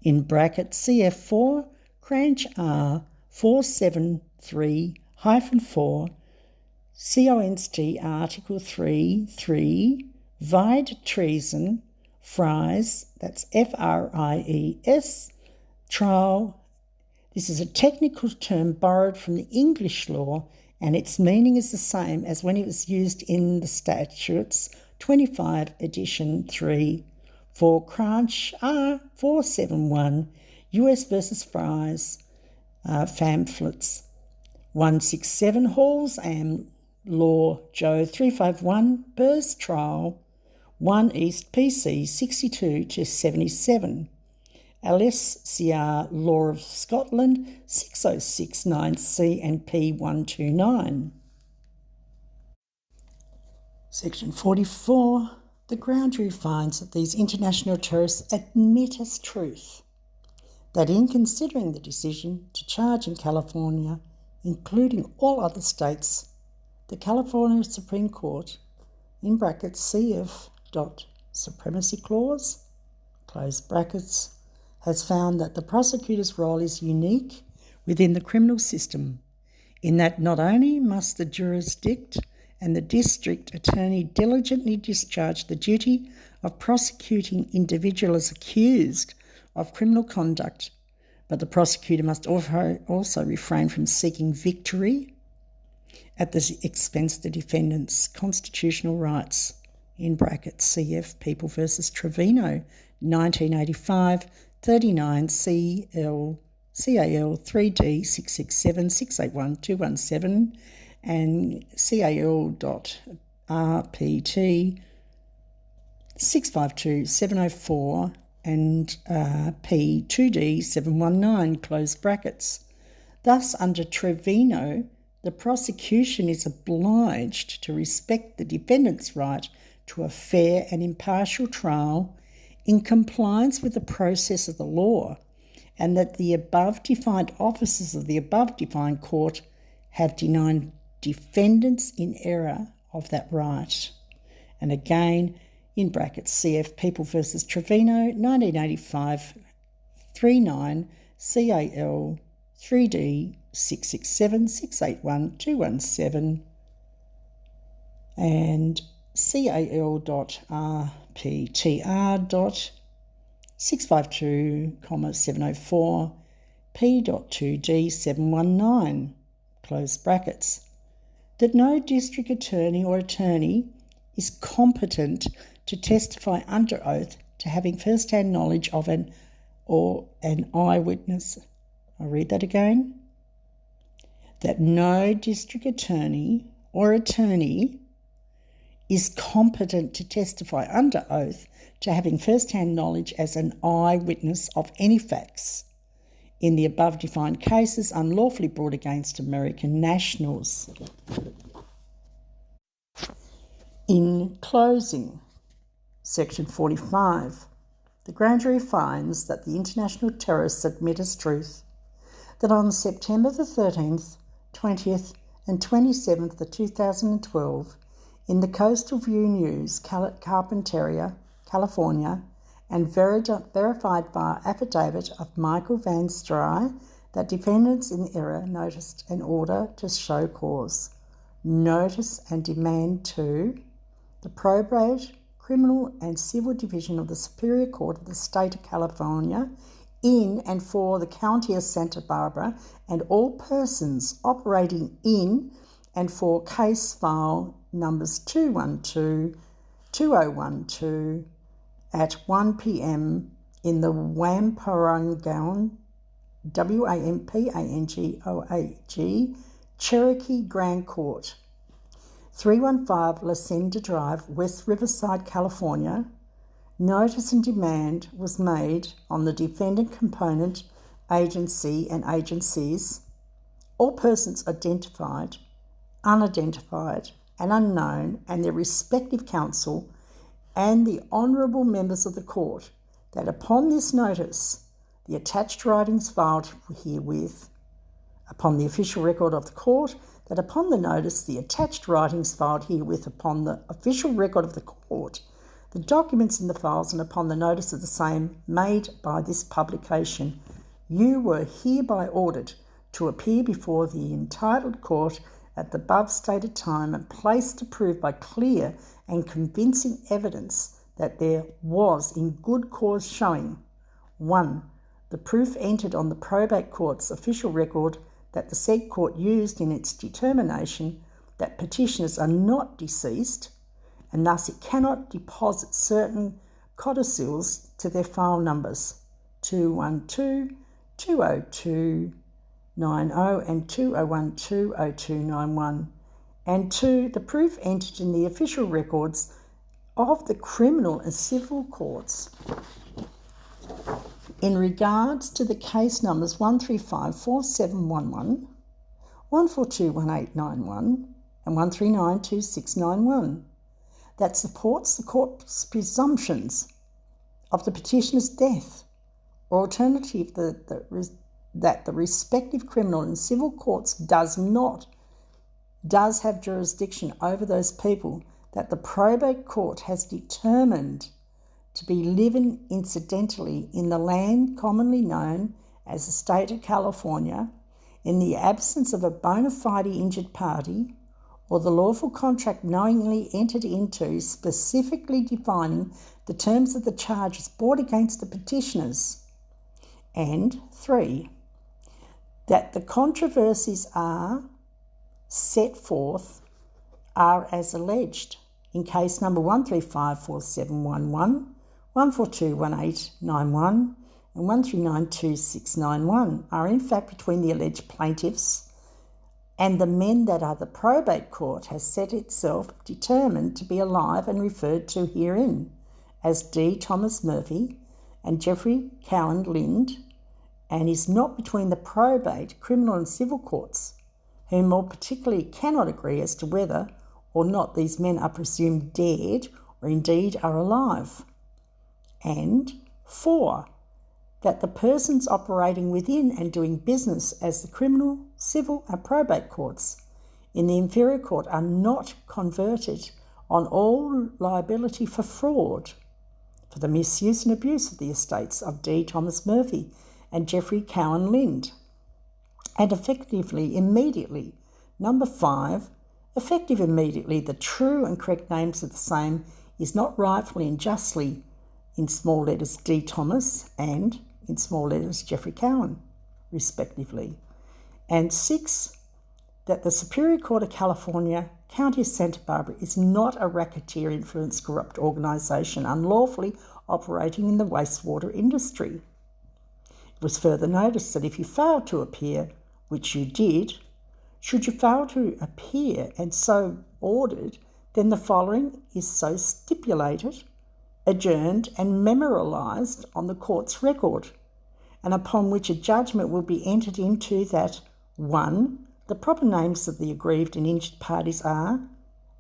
In bracket CF4, Cranch R 473-4, CONST Article 3, Vide treason, Fries, that's FRIES, trial. This is a technical term borrowed from the English law, and its meaning is the same as when it was used in the statutes 25 edition 3 for Cranch R 471 US versus Fries pamphlets 167 Halls Am Law Joe 351 Burrs Trial 1 East PC 62 to 77. LSCR Law of Scotland 6069C and P129. Section 44. The ground jury finds that these international terrorists admit as truth that in considering the decision to charge in California, including all other states, the California Supreme Court, in brackets CF. Supremacy Clause, close brackets, has found that the prosecutor's role is unique within the criminal system, in that not only must the jurisdict and the district attorney diligently discharge the duty of prosecuting individuals accused of criminal conduct, but the prosecutor must also refrain from seeking victory at the expense of the defendant's constitutional rights, in brackets CF People v. Trevino, 1985, 39 CAL 3D 667 681 217 and CAL.RPT 652 704 and P2D 719, close brackets. Thus, under Trevino, the prosecution is obliged to respect the defendant's right to a fair and impartial trial in compliance with the process of the law, and that the above-defined officers of the above-defined court have denied defendants in error of that right. And again, in brackets, CF People v. Trevino, 1985, 39 CAL 3D 667 681 217 and CAL.RPTR. 652, 704 P.2D 719, close brackets, that no district attorney or attorney is competent to testify under oath to having first-hand knowledge of an eyewitness. I'll read that again. That no district attorney or attorney is competent to testify under oath to having first-hand knowledge as an eyewitness of any facts in the above-defined cases unlawfully brought against American nationals. In closing, Section 45, the grand jury finds that the international terrorists admit as truth that on September the 13th, 20th and 27th of 2012, in the Coastal View News, Carpinteria, California, and verified by affidavit of Michael Van Stry, that defendants in error noticed an order to show cause, notice and demand to the probate, criminal and civil division of the Superior Court of the State of California in and for the County of Santa Barbara and all persons operating in and for case file numbers 212-2012 at 1 p.m. in the Wampanoag, Wampanoag, Cherokee Grand Court, 315 La Cienega Drive, West Riverside, California. Notice and demand was made on the defendant component, agency and agencies, all persons identified, unidentified and unknown, and their respective counsel, and the honourable members of the court, that upon this notice, the attached writings filed herewith, upon the official record of the court, that upon the notice, the attached writings filed herewith upon the official record of the court, the documents in the files, and upon the notice of the same made by this publication, you were hereby ordered to appear before the entitled court at the above stated time and place to prove by clear and convincing evidence that there was in good cause showing 1. The proof entered on the probate court's official record that the said court used in its determination that petitioners are not deceased, and thus it cannot deposit certain codicils to their file numbers 212, 202, 90 and 2012 0291, and 2. The proof entered in the official records of the criminal and civil courts In regards to the case numbers 1354711, 1421891 and 1392691, that supports the court's presumptions of the petitioner's death, or alternative that the respective criminal and civil courts does have jurisdiction over those people that the probate court has determined to be living incidentally in the land commonly known as the state of California, in the absence of a bona fide injured party, or the lawful contract knowingly entered into specifically defining the terms of the charges brought against the petitioners. And 3, that the controversies are set forth are as alleged in case number 1354711, 1421891 and 1392691 are in fact between the alleged plaintiffs and the men that the probate court has set itself determined to be alive and referred to herein as D. Thomas Murphy and Jeffrey Cowan Lind, and is not between the probate, criminal and civil courts, who more particularly cannot agree as to whether or not these men are presumed dead or indeed are alive. And 4, that the persons operating within and doing business as the criminal, civil and probate courts in the inferior court are not converted on all liability for fraud, for the misuse and abuse of the estates of D. Thomas Murphy and Jeffrey Cowan Lind. And effectively, immediately, number 5, effective immediately, the true and correct names of the same is not rightfully and justly, in small letters D. Thomas and in small letters Jeffrey Cowan, respectively. And 6, that the Superior Court of California, County of Santa Barbara, is not a racketeer influenced corrupt organisation unlawfully operating in the wastewater industry. It was further noticed that if you failed to appear, which you did, should you fail to appear and so ordered, then the following is so stipulated, adjourned and memorialised on the court's record, and upon which a judgment will be entered into that 1, the proper names of the aggrieved and injured parties are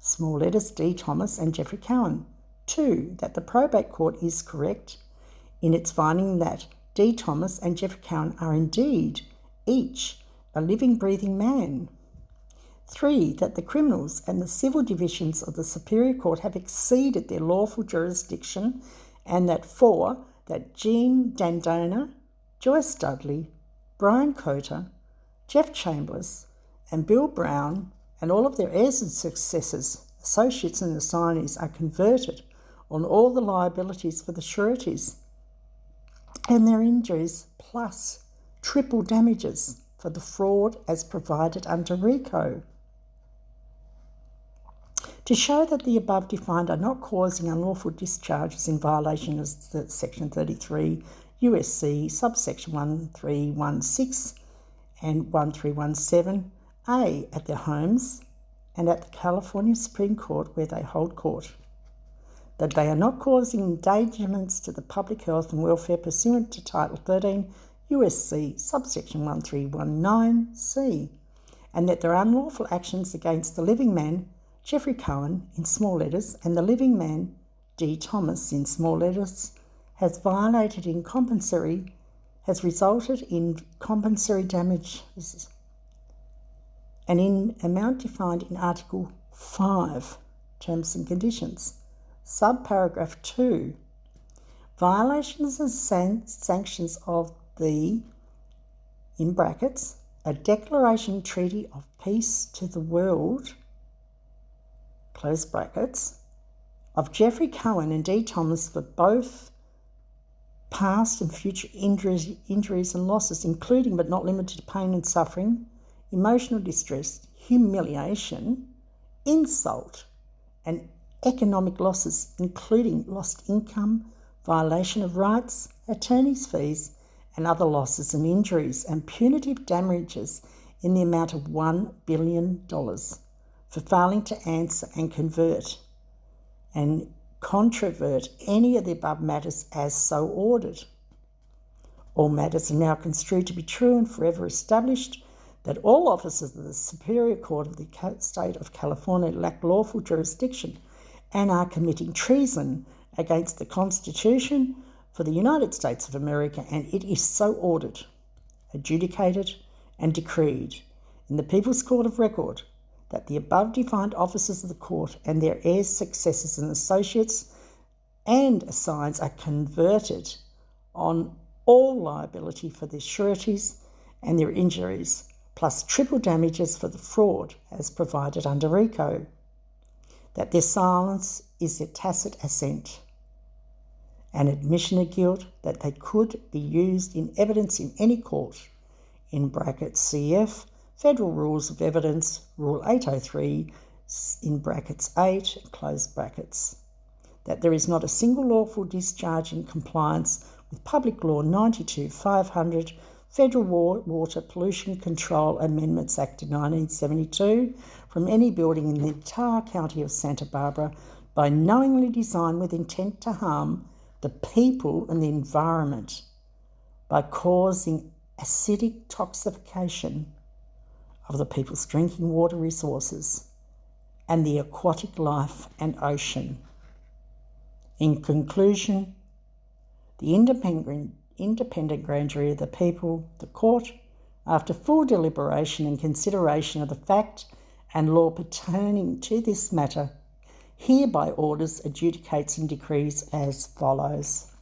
small letters D. Thomas and Jeffrey Cowan. 2, that the probate court is correct in its finding that D. Thomas and Jeffrey Cowan are indeed each a living, breathing man. 3, that the criminals and the civil divisions of the Superior Court have exceeded their lawful jurisdiction, and that 4, that Jean Dandona, Joyce Dudley, Brian Cotter, Jeff Chambers, and Bill Brown, and all of their heirs and successors, associates and assignees, are converted on all the liabilities for the sureties and their injuries, plus triple damages for the fraud as provided under RICO. To show that the above defined are not causing unlawful discharges in violation of Section 33 USC subsection 1316 and 1317A at their homes and at the California Supreme Court where they hold court, that they are not causing endangerments to the public health and welfare pursuant to Title 13 USC subsection 1319C, and that their unlawful actions against the living man Jeffrey Cowan in small letters and the living man D. Thomas in small letters has resulted in compensatory damages and in amount defined in Article 5, Terms and Conditions, subparagraph 2, violations and sanctions of the, in brackets, a declaration treaty of peace to the world, close brackets, of Jeffrey Cowan and D. Thomas for both past and future injuries and losses, including but not limited to pain and suffering, emotional distress, humiliation, insult, and economic losses, including lost income, violation of rights, attorney's fees, and other losses and injuries, and punitive damages in the amount of $1 billion for failing to answer and convert and controvert any of the above matters as so ordered. All matters are now construed to be true and forever established that all officers of the Superior Court of the State of California lack lawful jurisdiction and are committing treason against the Constitution for the United States of America, and it is so ordered, adjudicated, and decreed in the People's Court of Record that the above defined officers of the court and their heirs, successors, and associates and assigns are converted on all liability for their sureties and their injuries, plus triple damages for the fraud as provided under RICO, that their silence is a tacit assent, an admission of guilt that they could be used in evidence in any court, in brackets CF, Federal Rules of Evidence, Rule 803, in brackets 8, close brackets, that there is not a single lawful discharge in compliance with Public Law 92-500, Federal Water Pollution Control Amendments Act of 1972, from any building in the entire county of Santa Barbara by knowingly designed with intent to harm the people and the environment by causing acidic toxification of the people's drinking water resources and the aquatic life and ocean. In conclusion, the independent grand jury of the people, the court, after full deliberation and consideration of the fact and law pertaining to this matter, hereby orders, adjudicates and decrees as follows.